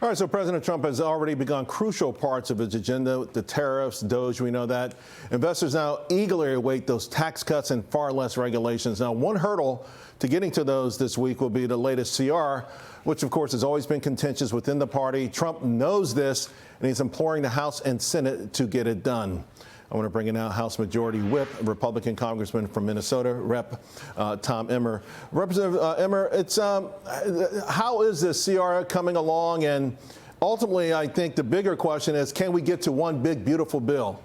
All right, so President Trump has already begun crucial parts of his agenda, the tariffs, DOGE, we know that. Investors now eagerly await those tax cuts and far less regulations. Now, one hurdle to getting to those this week will be the latest CR, which, of course, has always been contentious within the party. Trump knows this, and he's imploring the House and Senate to get it done. I want to bring in now House Majority Whip, Republican Congressman from Minnesota, Rep. Tom Emmer. Representative Emmer, how is this CR coming along? And ultimately, I think the bigger question is, can we get to one big, beautiful bill?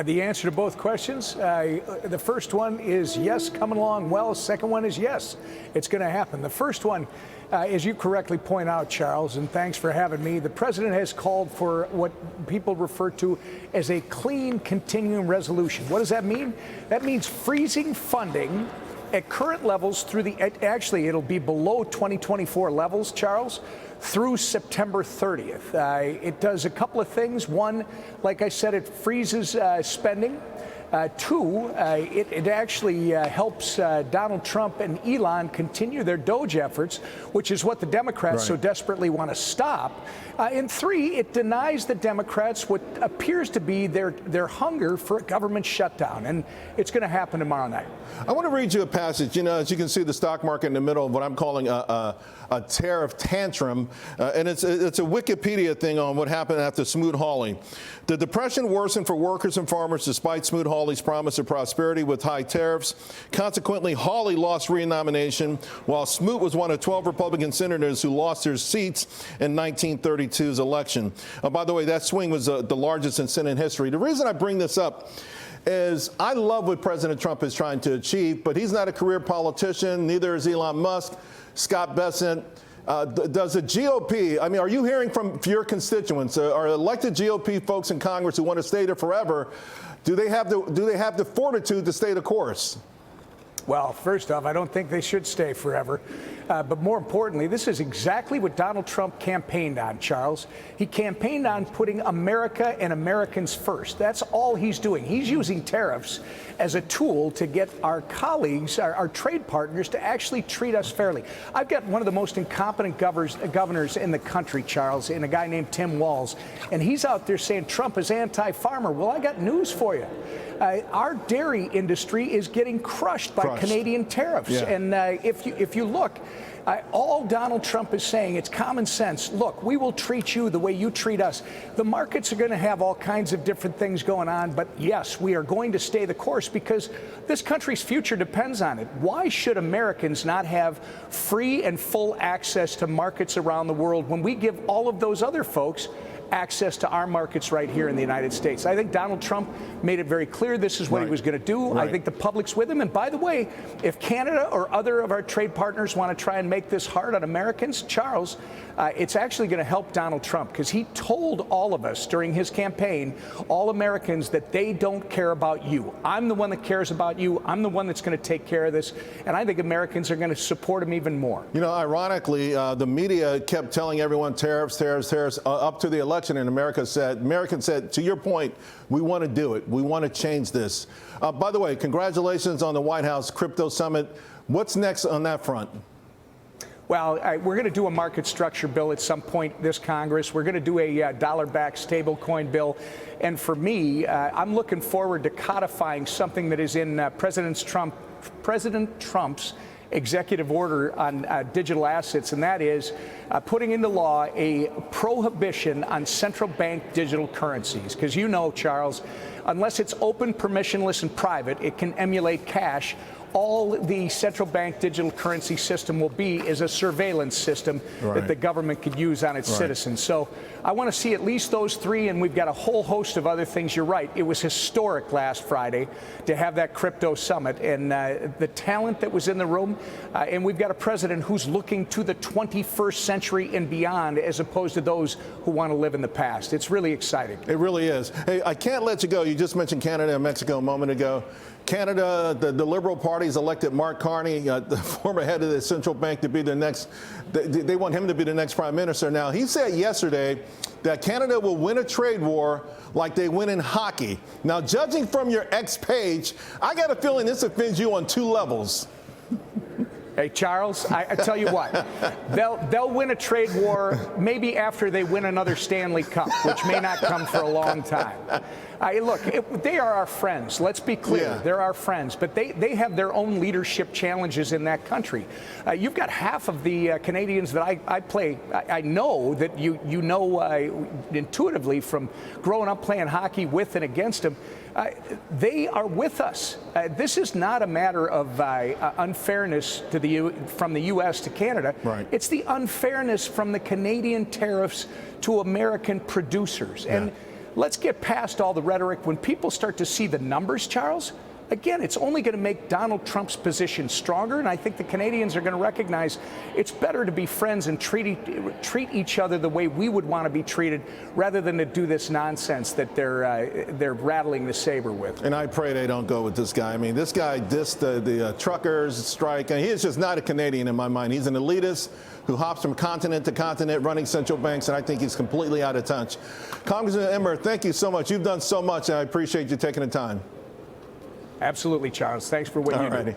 The answer to both questions, the first one is yes, coming along well. Second one is yes, it's going to happen. The first one, as you correctly point out, Charles, and thanks for having me, the president has called for what people refer to as a clean continuing resolution. What does that mean? That means freezing funding at current levels through actually it'll be below 2024 levels, Charles, through September 30th. It does a couple of things. One, like I said, it freezes spending. Two, it actually helps Donald Trump and Elon continue their DOGE efforts, which is what the Democrats so desperately want to stop. And three, it denies the Democrats what appears to be their hunger for a government shutdown. And it's going to happen tomorrow night. I want to read you a passage. You know, as you can see, the stock market in the middle of what I'm calling a tariff tantrum. And it's a Wikipedia thing on what happened after Smoot-Hawley. The depression worsened for workers and farmers despite Smoot-Hawley's promise of prosperity with high tariffs. Consequently, Hawley lost re-nomination, while Smoot was one of 12 Republican senators who lost their seats in 1932's election. By the way, that swing was the largest in Senate history. The reason I bring this up is I love what President Trump is trying to achieve, but he's not a career politician. Neither is Elon Musk, Scott Bessent. Does the GOP, I mean, are you hearing from your constituents, are elected GOP folks in Congress who want to stay there forever, do they have the fortitude to stay the course? Well, first off, I don't think they should stay forever. But more importantly, this is exactly what Donald Trump campaigned on, Charles. He campaigned on putting America and Americans first. That's all he's doing. He's using tariffs as a tool to get our colleagues, our trade partners, to actually treat us fairly. I've got one of the most incompetent governors in the country, Charles, and a guy named Tim Walz, and he's out there saying Trump is anti-farmer. Well, I got news for you. Our dairy industry is getting crushed by Canadian tariffs. Yeah. And if you look, all Donald Trump is saying, it's common sense. Look, we will treat you the way you treat us. The markets are going to have all kinds of different things going on. But yes, we are going to stay the course because this country's future depends on it. Why should Americans not have free and full access to markets around the world when we give all of those other folks access to our markets right here in the United States? I think Donald Trump made it very clear this is what he was going to do. I think the public's with him. And by the way, if Canada or other of our trade partners want to try and make this hard on Americans, Charles, it's actually going to help Donald Trump because he told all of us during his campaign, all Americans, that they don't care about you. I'm the one that cares about you. I'm the one that's going to take care of this. And I think Americans are going to support him even more. You know, ironically, the media kept telling everyone tariffs, tariffs, tariffs up to the election. And Americans said, to your point, we want to do it. We want to change this. By the way, congratulations on the White House Crypto Summit. What's next on that front? Well, we're going to do a market structure bill at some point this Congress. We're going to do a dollar-backed stablecoin bill. And for me, I'm looking forward to codifying something that is in President Trump's executive order on digital assets, and that is putting into law a prohibition on central bank digital currencies. Because you know, Charles, unless it's open, permissionless, and private, it can emulate cash. All the central bank digital currency system will be is a surveillance system that the government could use on its citizens. So I want to see at least those three, and we've got a whole host of other things. You're right. It was historic last Friday to have that crypto summit and the talent that was in the room. And we've got a president who's looking to the 21st century and beyond, as opposed to those who want to live in the past. It's really exciting. It really is. Hey, I can't let you go. You just mentioned Canada and Mexico a moment ago. Canada, the Liberal Party's elected Mark Carney, the former head of the central bank, to be the next. They want him to be the next prime minister. Now, he said yesterday that Canada will win a trade war like they win in hockey. Now, judging from your X page, I got a feeling this offends you on two levels. Hey, Charles, I tell you what, they'll win a trade war maybe after they win another Stanley Cup, which may not come for a long time. Look, they are our friends. Let's be clear. Yeah. They're our friends. But they have their own leadership challenges in that country. You've got half of the Canadians that I know that you know intuitively from growing up playing hockey with and against them. They are with us. This is not a matter of unfairness from the U.S. to Canada. Right. It's the unfairness from the Canadian tariffs to American producers. Yeah. And let's get past all the rhetoric. When people start to see the numbers, Charles, again, it's only going to make Donald Trump's position stronger, and I think the Canadians are going to recognize it's better to be friends and treat each other the way we would want to be treated, rather than to do this nonsense that they're rattling the saber with. And I pray they don't go with this guy. I mean, this guy dissed the truckers strike, and he is just not a Canadian in my mind. He's an elitist who hops from continent to continent running central banks, and I think he's completely out of touch. Congressman Emmer, thank you so much. You've done so much, and I appreciate you taking the time. Absolutely, Charles. Thanks for what you do.